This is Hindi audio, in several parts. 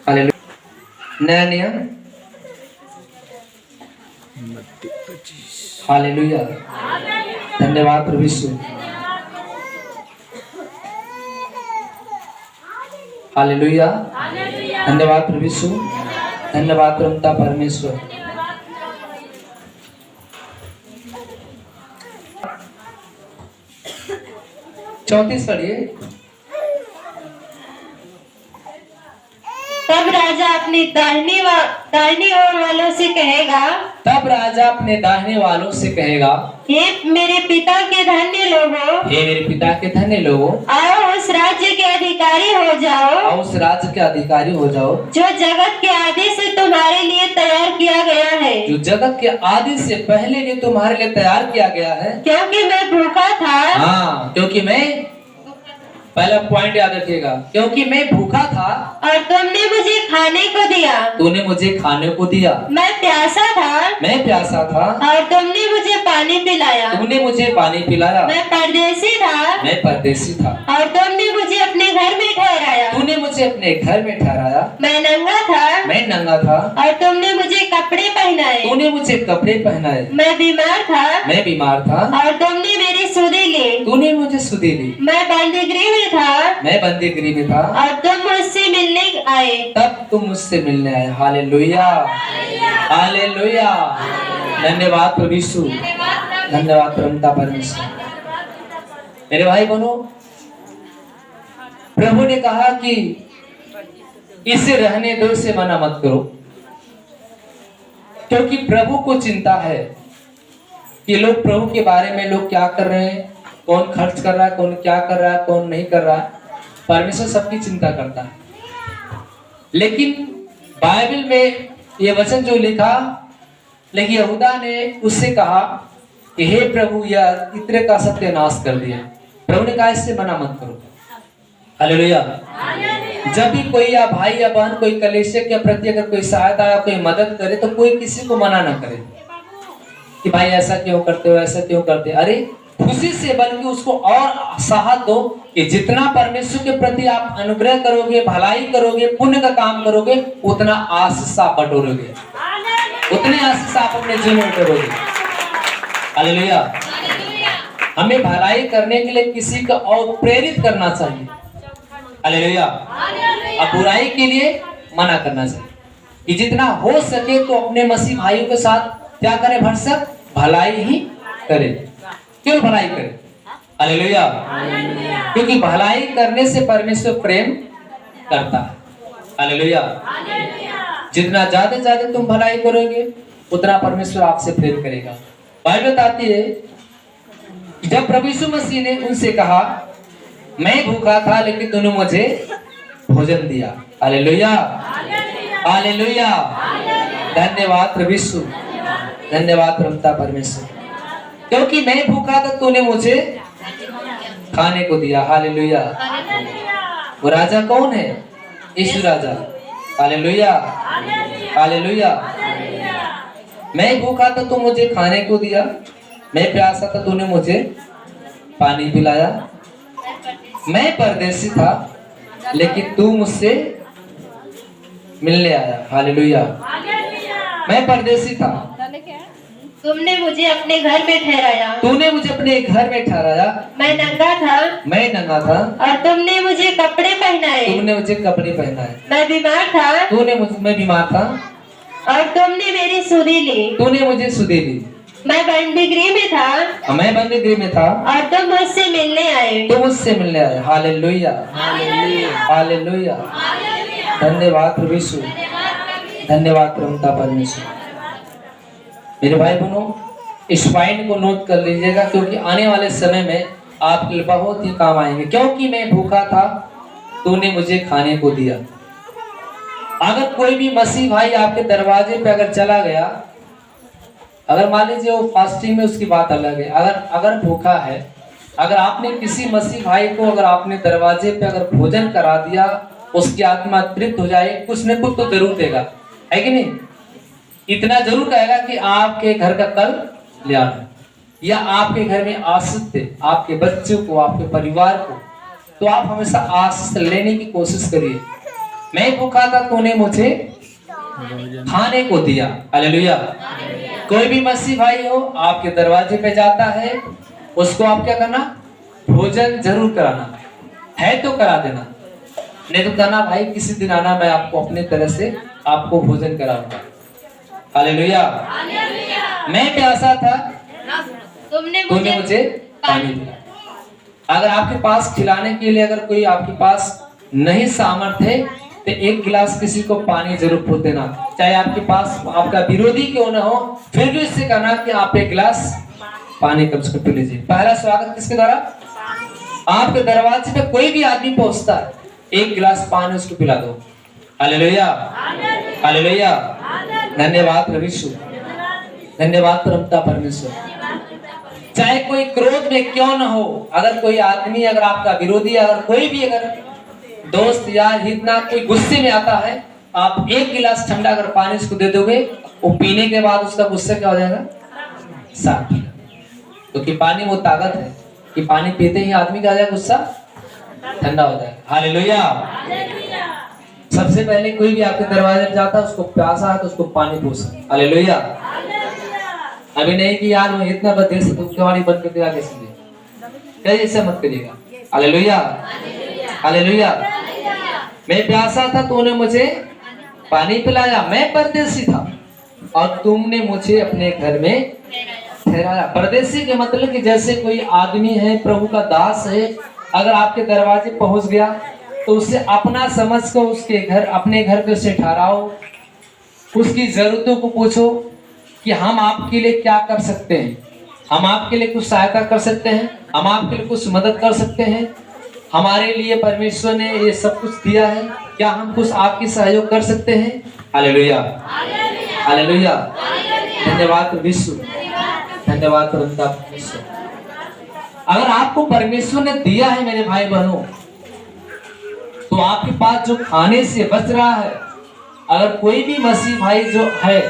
हालेलुया। नया नियम हालेलुया। धन्यवाद प्रभु यीशु। हालेलुया। धन्यवाद प्रभु यीशु। धन्यवाद परमता परमेश्वर। चौंतीस पढ़िए। तब राजा अपनी दाहिनी ओर वालों से कहेगा, तब राजा अपने दाहिने वालों से कहेगा, हे मेरे पिता के धन्य लोगों, हे मेरे पिता के धन्य लोगों, आओ उस राज्य के अधिकारी हो जाओ, आओ उस राज्य के अधिकारी हो जाओ जो जगत के आदि से तुम्हारे लिए तैयार किया गया है। जो जगत के आदि से पहले जो तुम्हारे लिए तैयार किया गया है। क्योंकि मैं भूखा था, हाँ, क्योंकि मैं, पहला पॉइंट याद रखिएगा, क्योंकि मैं भूखा था और तुमने मुझे खाने को दिया, तूने मुझे खाने को दिया। मैं प्यासा था, मैं प्यासा था और तुमने मुझे पानी पिलाया। तूने मुझे पानी पिलाया। मैं परदेसी था, मैं परदेसी था और तुमने मुझे अपने घर में ठहराया। तूने मुझे अपने घर में ठहराया। मैं नंगा था, मैं नंगा था और तुमने मुझे कपड़े पहनाए। तूने मुझे कपड़े पहनाए। मैं बीमार था, मैं बीमार था और तुमने मेरी सुधि ली। तूने मुझे सुधि दी। मैं बंदीगृह में था, मैं बंदीगृह में था, और तुम मुझसे मिलने आए। तब तुम मुझसे मिलने आए। हालेलुया। हालेलुया। धन्यवाद प्रभु यीशु। धन्यवाद परमता परमेश्वर। मेरे भाई बहनों, प्रभु ने कहा कि इसे रहने दो, इसे मना मत करो, क्योंकि प्रभु को चिंता है कि लोग प्रभु के बारे में लोग क्या कर रहे हैं, कौन खर्च कर रहा है, कौन क्या कर रहा है, कौन नहीं कर रहा है। परमेश्वर सबकी चिंता करता है। लेकिन बाइबल में ये वचन जो लिखा, लेकिन यहूदा ने उससे कहा कि हे प्रभु, यह इतने का सत्यानाश कर दिया। प्रभु ने कहा इससे मना मत करो। हालेलुया। जब भी कोई या भाई या बहन कोई कलेशे के प्रति अगर कोई सहायता या कोई मदद करे तो कोई किसी को मना ना करे कि भाई ऐसा क्यों करते हो, ऐसा क्यों करते हो। अरे खुशी से, बल्कि उसको और साहस दो कि जितना परमेश्वर के प्रति आप अनुग्रह करोगे, भलाई करोगे, पुण्य का काम करोगे, उतना आशीष आप बटोरोगे, उतने आशीष आप अपने जीवन में करोगे। हालेलुया। हमें भलाई करने के लिए किसी को और प्रेरित करना चाहिए। हालेलुया। अब बुराई के लिए मना करना चाहिए कि जितना हो सके तो अपने मसीह भाइयों के साथ क्या करें, भरसक भलाई ही करें। क्यों भलाई करें? हालेलुया। क्योंकि भलाई करने से परमेश्वर प्रेम करता है। हालेलुया। जितना ज्यादा तुम भलाई करोगे उतना परमेश्वर आपसे प्रेम करेगा। बाइबल बताती है कि जब प्रभु यीशु मसीह ने उनसे कहा, मैं भूखा था लेकिन तूने मुझे भोजन दिया। हालेलुया। हालेलुया। धन्यवाद प्रभु यीशु। धन्यवाद परमता परमेश्वर। क्योंकि मैं भूखा था तूने मुझे खाने को दिया। हालेलुया। वो राजा कौन है? यीशु राजा। हालेलुया। हालेलुया। मैं भूखा था तू मुझे खाने को दिया, मैं प्यासा था तूने मुझे पानी पिलाया, मैं परदेसी था लेकिन तू मुझसे मिलने आया। हालेलुया। मैं परदेसी था, तुमने मुझे अपने घर में ठहराया। तूने मुझे अपने घर में ठहराया। मैं नंगा था, मैं नंगा था, और तुमने मुझे कपड़े पहनाए। तुमने मुझे कपड़े पहनाए। मैं बीमार था, मैं बीमार था, और तुमने मेरी सुधि ली। तूने मुझे सुधि दी। मैं बंदीगृह में था, मैं बंदीगृह में था, और तुम मुझसे मिलने आए। तुम मुझसे मिलने आए। हालेलुया। हालेलुया। धन्यवाद प्रभु यीशु। धन्यवाद परमता परमेश्वर। मेरे भाई बहनों, इस पॉइंट को नोट कर लीजिएगा, क्योंकि आने वाले समय में आपके लिए बहुत ही काम आएंगे। क्योंकि मैं भूखा था तूने मुझे खाने को दिया। अगर कोई भी मसीह भाई आपके दरवाजे पे अगर चला गया, अगर मान लीजिए वो फास्टिंग में, उसकी बात अलग है। अगर भूखा है, अगर आपने किसी मसीह भाई को अगर आपने दरवाजे पे अगर भोजन करा दिया, उसकी आत्मा तृप्त हो जाए, कुछ न कुछ तो जरूर देगा, है कि नहीं? इतना जरूर कहेगा कि आपके घर का कल ले आना, या आपके घर में आशीष थे, आपके बच्चों को, आपके परिवार को। तो आप हमेशा आशीष लेने की कोशिश करिए। मैं भूखा था तूने मुझे खाने को दिया। हालेलुया। कोई भी मसीह भाई हो आपके दरवाजे पे जाता है, उसको आप क्या करना, भोजन जरूर कराना है तो करा देना, नहीं तो कहना भाई किसी दिन आना, मैं आपको अपने तरह से आपको भोजन कराऊंगा। हालेलुया। मैं प्यासा था तुमने तूने मुझे पानी दिया। अगर आपके पास खिलाने के लिए अगर कोई आपके पास नहीं सामर्थ्य है तो एक गिलास किसी को पानी जरूर पूछ देना, चाहे आपके पास आपका विरोधी क्यों ना हो, फिर भी इससे कहना कि आप एक गिलास पानी कम से कम पी लीजिए। पहला स्वागत किसके द्वारा, आपके दरवाजे पे कोई भी आदमी पहुंचता है, एक गिलास पानी उसको पिला दो। Hallelujah, hallelujah. धन्यवाद प्रभु यीशु, धन्यवाद परमपिता परमेश्वर। चाहे कोई क्रोध में क्यों न हो, अगर कोई आदमी, अगर आपका विरोधी, अगर कोई भी, अगर दोस्त यार हितना कोई गुस्से में आता है, आप एक गिलास ठंडा अगर पानी उसको दे दोगे, वो पीने के बाद उसका गुस्सा क्या हो जाएगा, शांत। क्योंकि पानी वो ताकत है कि पानी पीते ही आदमी का गुस्सा ठंडा हो जाएगा। हालेलुया। सबसे पहले कोई भी आपके दरवाजे पर जाता है, उसको प्यासा है तो उसको पानी पूछो। हालेलुया। अभी नहीं कि यार वो इतना देर से तुम केवाड़ी बंद कर दिया, कैसे ऐसा मत करिएगा। Hallelujah, hallelujah. मैं प्यासा था तूने मुझे पानी पिलाया, मैं परदेसी था और तुमने मुझे अपने घर में ठहराया। परदेसी के मतलब कि जैसे कोई आदमी है, प्रभु का दास है, अगर आपके दरवाजे पहुंच गया तो उससे अपना समझ को उसके घर, अपने घर पे उसे ठहराओ, उसकी जरूरतों को पूछो कि हम आपके लिए क्या कर सकते हैं, हम आपके लिए कुछ सहायता कर सकते हैं, हम आपके लिए कुछ मदद कर सकते हैं, हमारे लिए परमेश्वर ने ये सब कुछ दिया है, क्या हम कुछ आपकी सहयोग कर सकते हैं। Hallelujah, hallelujah. धन्यवाद विश्व, धन्यवाद परमेश्वर। अगर आपको परमेश्वर ने दिया है मेरे भाई बहनों, तो आपके पास जो खाने से बच रहा है, अगर कोई भी मसीह भाई जो है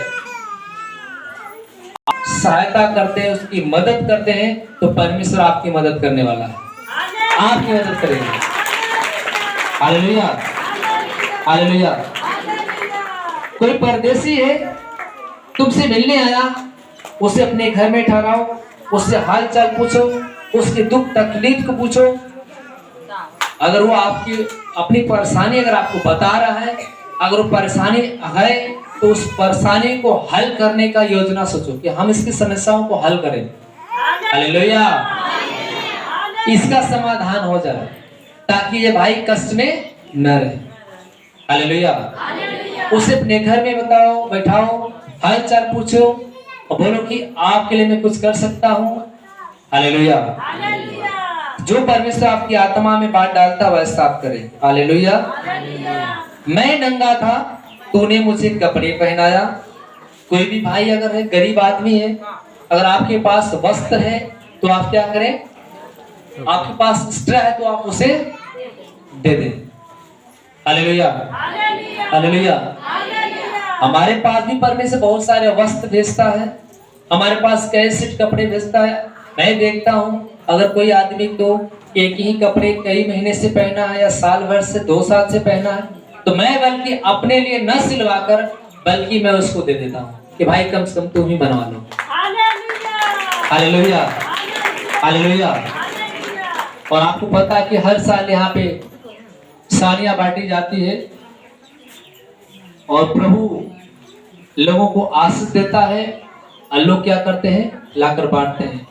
सहायता करते हैं, उसकी मदद करते हैं, तो परमेश्वर आपकी मदद करने वाला है, आपकी मदद करेगा। Hallelujah, hallelujah. कोई परदेसी है, तुमसे मिलने आया, उसे अपने घर में ठहराओ, उससे हाल चाल पूछो, उसके दुख तकलीफ को पूछो। अगर वो आपकी अपनी परेशानी अगर आपको बता रहा है, अगर वो परेशानी है तो उस परेशानी को हल करने का योजना सोचो कि हम इसकी समस्याओं को हल करें। हालेलुया। इसका समाधान हो जाए ताकि ये भाई कष्ट में न रहे। हालेलुया। उसे अपने घर में बताओ, बैठाओ, हाल चाल पूछो और बोलो कि आपके लिए मैं कुछ कर सकता हूँ। हालेलुया। जो परमेश्वर आपकी आत्मा में बात डालता वैसा आप करें। हालेलुया। मैं नंगा था, तूने मुझे कपड़े पहनाया। कोई भी भाई अगर है, गरीब आदमी है, अगर आपके पास वस्त्र है तो आप क्या करें, आपके पास स्ट्रा है तो आप उसे दे दें। Hallelujah, hallelujah. हमारे पास भी परमेश्वर बहुत सारे वस्त्र भेजता है, हमारे पास कैसे कपड़े भेजता है। मैं देखता हूँ अगर कोई आदमी तो एक ही कपड़े कई महीने से पहना है या साल भर से 2 साल से पहना है, तो मैं बल्कि अपने लिए न सिलवाकर बल्कि मैं उसको दे देता हूँ कि भाई कम से कम तुम ही बनवा लो। Hallelujah, hallelujah. और आपको पता है कि हर साल यहाँ पे साड़ियाँ बांटी जाती है और प्रभु लोगों को आशीष देता है और लोग क्या करते हैं, लाकर बांटते हैं,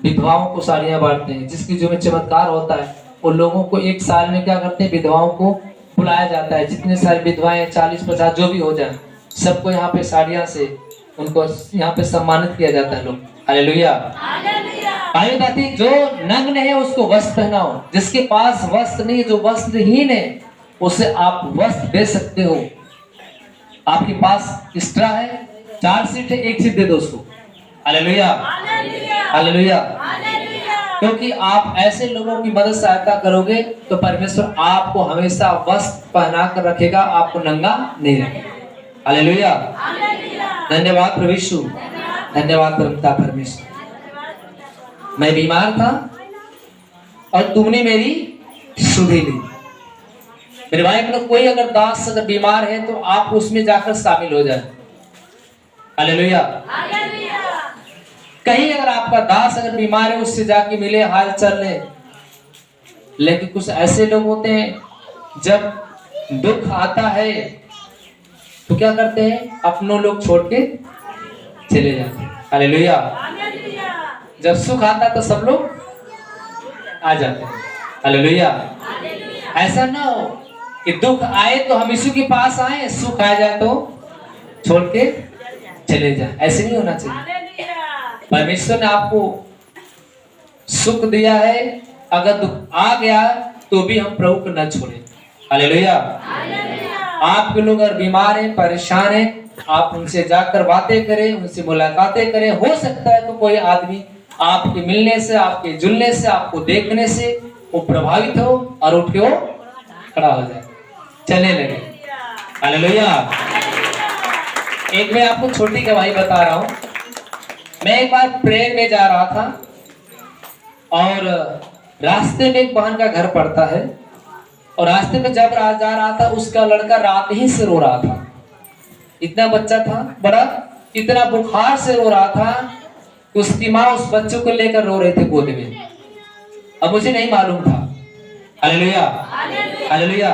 विधवाओं को साड़ियाँ बांटते हैं। जिसकी जो में चमत्कार होता है, उन लोगों को एक साल में क्या करते हैं, विधवाओं को बुलाया जाता है। जितने सारे विधवाएं 40-50 जो भी हो जाए, सबको यहाँ पे साड़ियाँ से उनको यहाँ पे सम्मानित किया जाता है लोग। हालेलुया। भाई बताती, जो नग्न है उसको वस्त्र पहनाओ, जिसके पास वस्त्र नहीं, जो वस्त्रहीन है उसे आप वस्त्र दे सकते हो। आपके पास स्ट्रा है, 4 सीट है, 1 सीट दे दो उसको। Hallelujah, hallelujah. क्योंकि आप ऐसे लोगों की मदद सहायता करोगे तो परमेश्वर आपको हमेशा वस्त्र पहना कर रखेगा, आपको नंगा नहीं रखेगा। हालेलुया। धन्यवाद प्रभु यीशु, धन्यवाद परमपिता परमेश्वर। मैं बीमार था और तुमने मेरी सुधि ली। मेरे भाई बहनों, कोई अगर दास अगर बीमार है तो आप उसमें जाकर शामिल हो जाए। हालेलुया। कहीं अगर आपका दास अगर बीमार है उससे जाके मिले, हाल चाल ले। लेकिन कुछ ऐसे लोग होते हैं जब दुख आता है तो क्या करते हैं, अपनों लोग छोड़ के चले जाते हैं। हालेलुया। जब सुख आता तो सब लोग आ जाते हैं। हालेलुया। ऐसा ना हो कि दुख आए तो हम यीशु के पास आए, सुख आ जाए तो छोड़ के चले जाए। ऐसे नहीं होना चाहिए। परमेश्वर ने आपको सुख दिया है, अगर दुख आ गया तो भी हम प्रभु को न छोड़ें। हालेलुया। आपके लोग अगर बीमार हैं, परेशान हैं, आप उनसे जाकर बातें करें, उनसे मुलाकातें करें। हो सकता है तो कोई आदमी आपके मिलने से, आपके जुलने से, आपको देखने से वो प्रभावित हो और उठ के वो खड़ा हो जाए, चलने लगे। हालेलुया। एक मैं आपको छोटी गवाही बता रहा हूँ। मैं एक बार प्रेयर में जा रहा था और रास्ते में एक बहन का घर पड़ता है, और रास्ते में जब जा रहा था उसका लड़का रात ही से रो रहा था। इतना बच्चा था बड़ा, इतना बुखार से रो रहा था कि उसकी माँ उस बच्चों को लेकर रो रहे थे गोद में। अब मुझे नहीं मालूम था। हालेलुया। हालेलुया।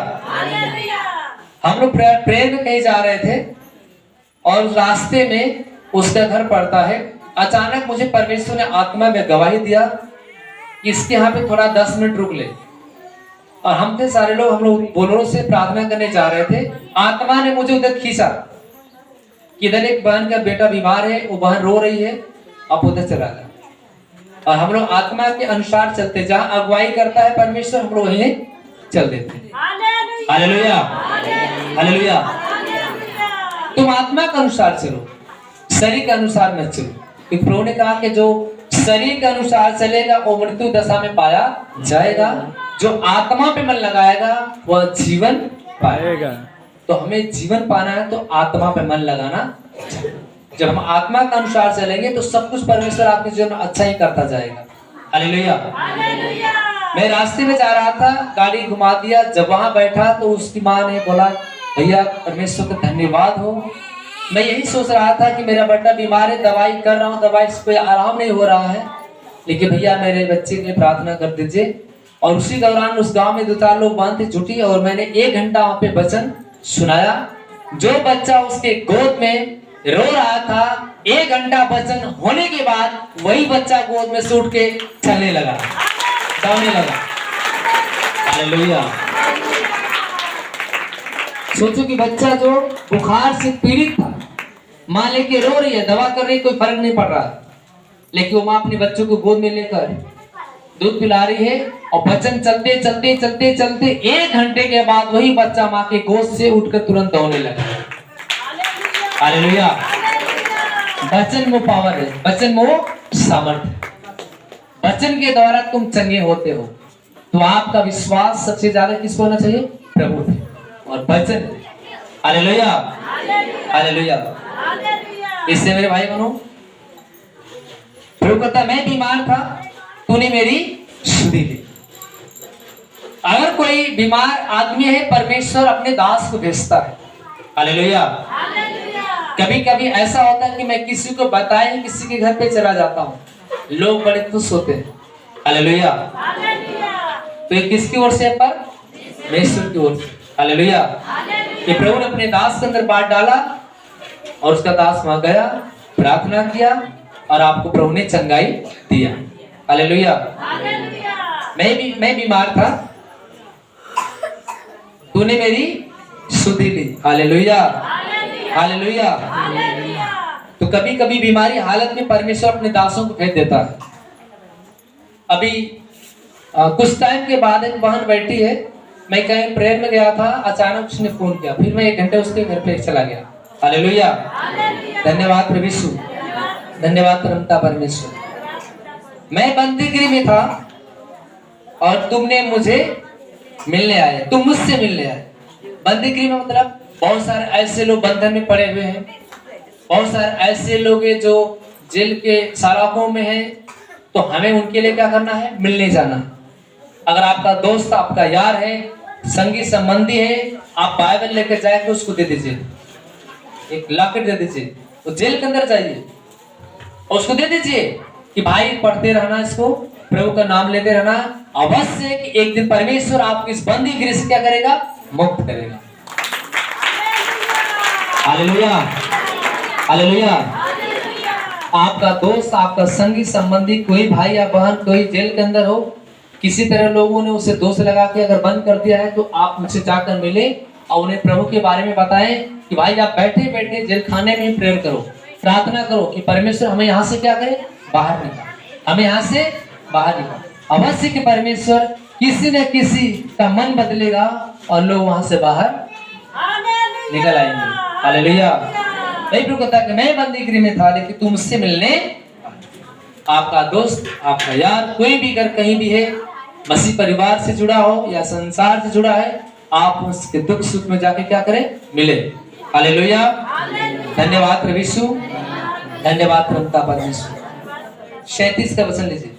हम लोग प्रेयर में कहीं जा रहे थे और रास्ते में उसका घर पड़ता है। अचानक मुझे परमेश्वर ने आत्मा में गवाही दिया कि इसके यहाँ पे थोड़ा 10 मिनट रुक ले। और हम थे सारे लोग, हम लोग बोलों से प्रार्थना करने जा रहे थे। आत्मा ने मुझे उधर खींचा कि इधर एक बहन का बेटा बीमार है, वो बहन रो रही है, आप उधर चला जा। और हम लोग आत्मा के अनुसार चलते, जहाँ अगुवाई करता है परमेश्वर, हम लोग वहीं चल देते। हालेलुया। हालेलुया। तुम आत्मा के अनुसार चलो, शरीर के अनुसार मत चलो। क्योंकि प्रभु ने कहा कि जो शरीर के अनुसार चलेगा वो मृत्यु दशा में पाया जाएगा, जो आत्मा पे मन लगाएगा वह जीवन पाएगा। तो हमें जीवन पाना है तो आत्मा पे मन लगाना। जब हम आत्मा के अनुसार चलेंगे तो सब कुछ परमेश्वर आपके जीवन में अच्छा ही करता जाएगा। हालेलुया। मैं रास्ते में जा रहा था, गाड़ी घुमा दिया। जब वहां बैठा तो उसकी माँ ने बोला, भैया परमेश्वर का धन्यवाद हो। मैं यही सोच रहा था कि मेरा बेटा बीमार है, दवाई कर रहा हूँ, दवाई से कोई आराम नहीं हो रहा है, लेकिन भैया मेरे बच्चे के लिए प्रार्थना कर दीजिए। और उसी दौरान उस गांव में 2-4 लोग बांधते जुटी और मैंने 1 घंटा वहां पे वचन सुनाया। जो बच्चा उसके गोद में रो रहा था, 1 घंटा वचन होने के बाद वही बच्चा गोद में से उठ के चलने लगा, दौड़ने लगा। हालेलुया। सोचो कि बच्चा जो बुखार से पीड़ित था, माँ लेके रो रही है, दवा कर रही है, कोई फर्क नहीं पड़ रहा, लेकिन वो माँ अपने बच्चों को गोद में लेकर दूध पिला रही है। और वचन चलते चलते चलते चलते 1 घंटे के बाद वही बच्चा माँ के गोद से उठकर तुरंत दौड़ने लगा। हालेलुया। वचन में पावर है, वचन में सामर्थ्य। वचन के द्वारा तुम चंगे होते हो। तो आपका विश्वास सबसे ज्यादा किसको होना चाहिए? प्रभु पे और वचन। हालेलुया। हालेलुया। इससे मेरे भाई बहनों, प्रभु कहता मैं बीमार था, तूने मेरी सुधी ली। अगर कोई बीमार आदमी है, परमेश्वर अपने दास को भेजता है। हालेलुया। कभी कभी ऐसा होता है कि मैं किसी को बताए किसी के घर पे चला जाता हूँ, लोग बड़े खुश होते हैं। हालेलुया। तो ये किसकी ओर से है? परमेश्वर की ओर से। हालेलुया। ये प्रभु ने अपने दास के अंदर बात डाला और उसका दास वहां गया, प्रार्थना किया और आपको प्रभु ने चंगाई दिया। हालेलुया। मैं बीमार था, तूने मेरी सुधी ली। हालेलुया। हालेलुया। तो कभी कभी बीमारी हालत में परमेश्वर अपने दासों को भेज देता है। अभी कुछ टाइम के बाद एक बहन बैठी है, मैं कहीं प्रेयर में गया था, अचानक उसने फोन किया, फिर मैं 1 घंटे उसके घर पे चला गया। हालेलुया। धन्यवाद प्रभु यीशु, धन्यवाद परमता परमेश्वर। मैं बंदीगिरी में था और तुमने मुझे मिलने आए, तुम मुझसे मिलने आए। बंदीगिरी में मतलब बहुत सारे ऐसे लोग बंधन में पड़े हुए हैं, बहुत सारे ऐसे लोग हैं जो जेल के सलाखों में हैं। तो हमें उनके लिए क्या करना है? मिलने जाना। अगर आपका दोस्त, आपका यार है, संगी संबंधी है, आप बाइबल लेकर जाके उसको दे दीजिए, एक लॉकेट दे दीजिए, वो जेल के अंदर जाइए और उसको दे दीजिए कि भाई पढ़ते रहना, इसको प्रभु का नाम लेते रहना, अवश्य कि एक दिन परमेश्वर आपको इस बंदीगिरी से क्या करेगा, मुक्त करेगा। Hallelujah, hallelujah. आपका दोस्त, आपका संगी संबंधी, कोई भाई या बहन कोई जेल के अंदर हो, किसी तरह लोगों ने उसे दोष लगा के अगर बंद कर दिया है, तो आप उनसे जाकर मिले और उन्हें प्रभु के बारे में बताएं कि भाई आप बैठे बैठे जेल खाने में प्रेयर करो, प्रार्थना करो कि परमेश्वर हमें यहाँ से क्या करे, बाहर निकाल, हमें यहाँ से बाहर निकाल। अवश्य कि परमेश्वर किसी न किसी का मन बदलेगा और लोग वहां से बाहर निकल आएंगे। हालेलुया। नहीं प्रभु कहता कि मैं बंदीगिरी में था लेकिन तुम मुझसे मिलने, आपका दोस्त, आपका यार, कोई भी अगर कहीं भी है, मसीह परिवार से जुड़ा हो या संसार से जुड़ा है, आप उसके दुख सुख में जाके क्या करें, मिले। हालेलुया। धन्यवाद प्रभु यीशु, धन्यवाद प्रभुता परमेश्वर। 37 का वचन लीजिए।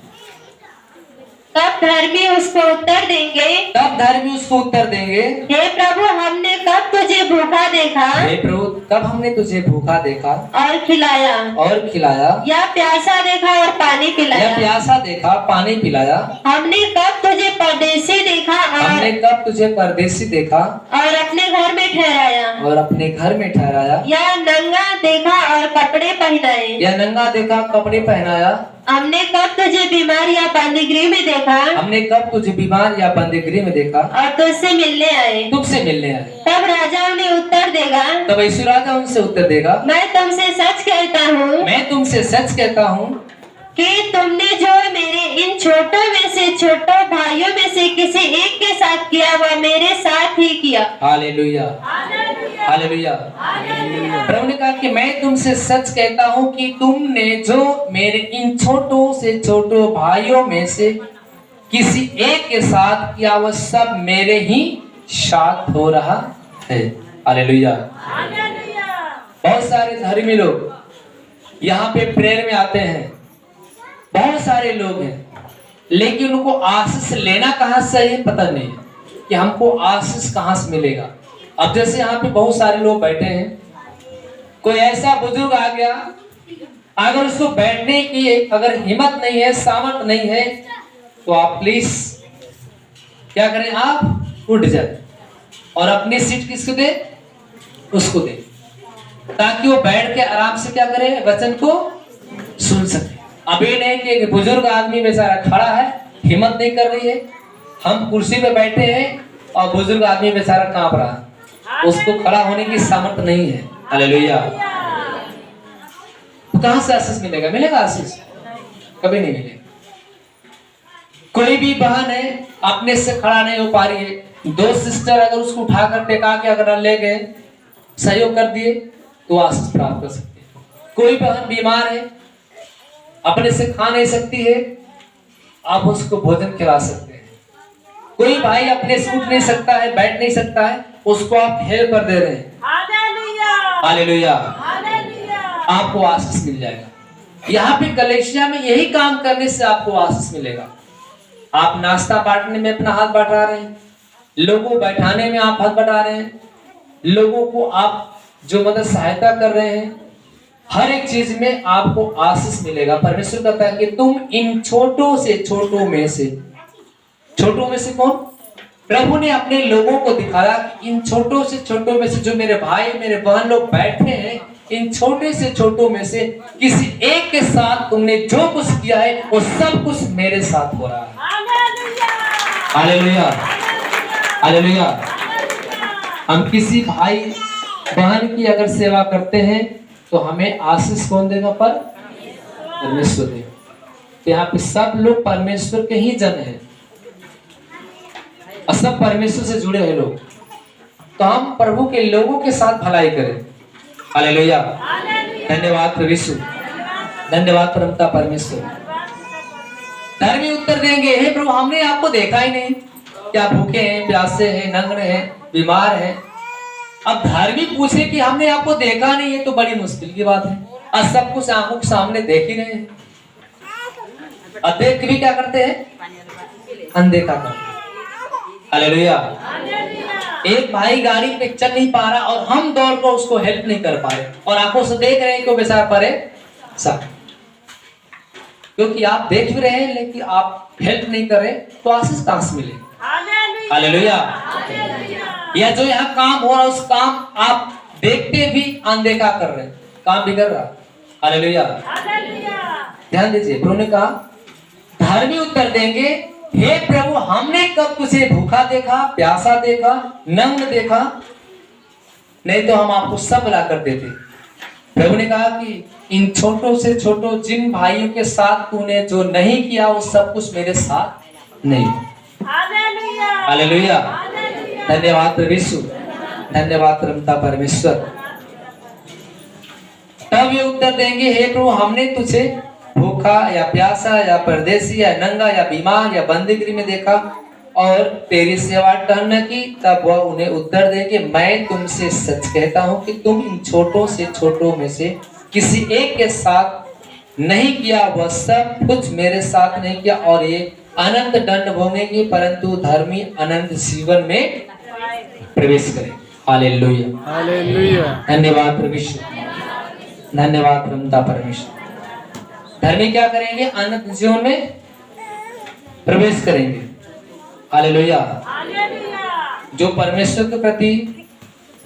तब धर्मी उसको उत्तर देंगे, तब धर्मी उसको उत्तर देंगे, हे प्रभु हमने कब तुझे भूखा देखा, हे प्रभु कब हमने तुझे भूखा देखा और खिलाया, या प्यासा देखा और पानी या पिलाया, प्यासा देखा पानी पिलाया, हमने कब तुझे परदेसी देखा हमने कब तुझे परदेसी देखा और अपने घर में ठहराया, और अपने घर में ठहराया, या नंगा देखा और कपड़े पहनाए, या नंगा देखा कपड़े पहनाया, हमने कब तुझे बीमार या बंदीगृह में देखा, हमने कब तुझे बीमार या बंदीगृह में देखा और तुझसे मिलने आए, तुमसे मिलने आए। तब राजा उन्हें उत्तर देगा, तब यीशु राजा उनसे उत्तर देगा, मैं तुमसे सच कहता हूँ मैं तुमसे सच कहता हूँ कि तुमने जो मेरे इन छोटों में से, छोटों भाइयों में से किसी एक के साथ किया, वह मेरे साथ ही किया। Hallelujah, hallelujah. प्रभु ने कहा कि मैं तुमसे सच कहता हूँ कि तुमने जो मेरे इन छोटों से छोटों भाइयों में से किसी एक के साथ किया, वह सब मेरे ही साथ हो रहा है। हालेलुया। बहुत सारे धर्मी लोग यहाँ पे प्रेयर में आते हैं, बहुत सारे लोग हैं, लेकिन उनको आशीष लेना कहाँ से है पता नहीं कि हमको आशीष कहाँ से मिलेगा। अब जैसे यहाँ पे बहुत सारे लोग बैठे हैं, कोई ऐसा बुजुर्ग आ गया, अगर उसको बैठने की अगर हिम्मत नहीं है, सामर्थ नहीं है, तो आप प्लीज क्या करें, आप उठ जाए और अपनी सीट किसको दे, उसको दे, ताकि वो बैठ के आराम से क्या करे, वचन को सुन सके। अब ये नहीं कि एक बुजुर्ग आदमी बेचारा खड़ा है, हिम्मत नहीं कर रही है, हम कुर्सी पे बैठे हैं और बुजुर्ग आदमी बेचारा कांप रहा है, उसको खड़ा होने की सामर्थ्य नहीं है। हालेलुया। तो कहां से आशीष मिलेगा, मिलेगा आशीष? कभी नहीं मिलेगा। कोई भी बहन है अपने से खड़ा नहीं हो पा रही है, दो सिस्टर अगर उसको उठाकर टेका के अगर ले गए, सहयोग कर दिए, तो आशीष प्राप्त कर सकते हैं। कोई बहन बीमार है, अपने से खा नहीं सकती है, आप उसको भोजन खिला सकते हैं। कोई भाई अपने से उठ नहीं सकता है, बैठ नहीं सकता है, उसको आप हेल्प कर दे रहे हैं। हालेलुया, आपको आशीष मिल जाएगा। यहाँ पे कलेशिया में यही काम करने से आपको आशीष मिलेगा। आप नाश्ता बांटने में अपना हाथ बढ़ा रहे हैं, लोगों को बैठाने में आप हाथ बढ़ा रहे हैं, लोगों को आप जो मदद सहायता कर रहे हैं, हर एक चीज में आपको आशीष मिलेगा। परमेश्वर कहता है कि तुम इन छोटों से छोटों में से, छोटों में से कौन? प्रभु ने अपने लोगों को दिखाया कि इन छोटों से छोटों में से जो मेरे भाई मेरे बहन लोग बैठे हैं, इन छोटे से छोटों में से किसी एक के साथ तुमने जो कुछ किया है वो सब कुछ मेरे साथ हो रहा है। Hallelujah, hallelujah. हम किसी भाई बहन की अगर सेवा करते हैं तो हमें आशीष कौन देगा? पर परमेश्वर देगा। तो यहाँ पे सब लोग परमेश्वर के ही जन हैं और सब परमेश्वर से जुड़े हैं लोग, तो हम प्रभु के लोगों के साथ भलाई करें। हालेलुया, धन्यवाद प्रभु यीशु, धन्यवाद परमपिता परमेश्वर। धर्मी उत्तर देंगे, हे प्रभु हमने आपको देखा ही नहीं, क्या भूखे हैं, प्यासे हैं, नंगे हैं, बीमार हैं। अब धार्मिक पूछे कि हमने आपको देखा नहीं है तो बड़ी मुश्किल की बात है। और सब कुछ आंखों के सामने देख ही रहे हैं, और देख भी क्या करते हैं? अनदेखा करते हैं। हालेलुया। एक भाई गाड़ी पे चल नहीं पा रहा और हम दौड़ कर उसको हेल्प नहीं कर पा रहे और आंखों से देख रहे हैं कि वो बेचारा परेशान, क्योंकि आप देख भी रहे हैं लेकिन आप हेल्प नहीं कर रहे, तो आशीष कहां से मिलेगी? हालेलुया। या जो यहाँ काम हो रहा है उस काम आप देखते भी अनदेखा कर रहे हैं, काम भी कर रहा। हालेलुया। ध्यान दीजिए, प्रभु ने कहा धर्मी उत्तर देंगे, हे प्रभु हमने कब तुझे भूखा देखा, प्यासा देखा, नंग देखा, नहीं तो हम आपको सब ला कर देते। प्रभु ने कहा कि इन छोटों से छोटों जिन भाइयों के साथ तूने जो नहीं किया वो सब कुछ मेरे साथ नहीं। हालेलुया। धन्यवाद प्रभु यीशु, धन्यवाद पिता परमेश्वर। तब ये उत्तर देंगे, हे प्रभु हमने तुझे भूखा या प्यासा या परदेसी या नंगा या बीमार या बंदीगृह में देखा और तेरी सेवा टहल न की। तब वह उन्हें उत्तर देंगे, मैं तुमसे सच कहता हूं कि तुम इन छोटों से छोटों में से किसी एक के साथ नहीं किया वह सब कुछ मेरे साथ नहीं किया। और ये अनंत दंड भोगेंगे परंतु धर्मी अनंत जीवन में प्रवेश करें। Hallelujah, hallelujah. धन्यवाद प्रभु यीशु, धन्यवाद पिता परमेश्वर। धर्मी क्या करेंगे? अनंत जीवन में प्रवेश करेंगे। हालेलुया। जो परमेश्वर के प्रति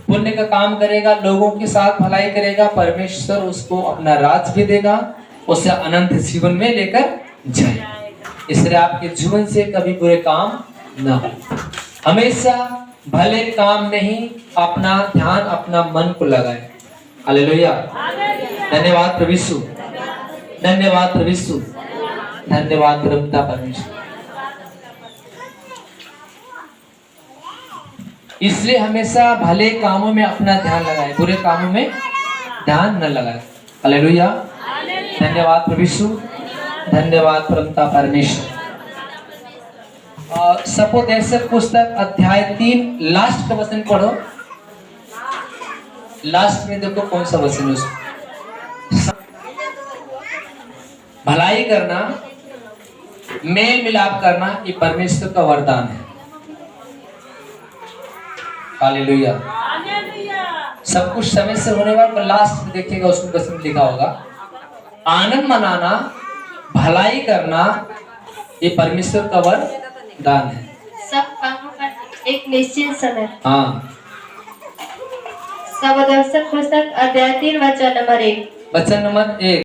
पुण्य का काम करेगा, लोगों के साथ भलाई करेगा, परमेश्वर उसको अपना राज भी देगा, उसे अनंत जीवन में लेकर जाए। इसलिए आपके जीवन से कभी बुरे काम ना हो, हमेशा भले काम में ही अपना ध्यान, अपना मन को लगाए। हालेलुया। धन्यवाद प्रभु यीशु, धन्यवाद प्रभु यीशु, धन्यवाद पिता परमेश्वर। इसलिए हमेशा भले कामों में अपना ध्यान लगाए, बुरे कामों में ध्यान न लगाए। हालेलुया। धन्यवाद प्रभु यीशु, धन्यवाद पिता परमेश्वर। सपोदेशक पुस्तक अध्याय 3 लास्ट का वचन पढ़ो। लास्ट में देखो कौन सा वचन है। भलाई करना, मेल मिलाप करना, ये परमेश्वर का वरदान है। हालेलुया। सब कुछ समय से होने वाला, लास्ट में देखिएगा उसमें वचन लिखा होगा, आनंद मनाना, भलाई करना, ये परमेश्वर का वरदान है। सब कामों का एक निश्चित समय। हाँ। सपोदेशक पुस्तक अध्याय 3 वचन नंबर 1। वचन नंबर 1।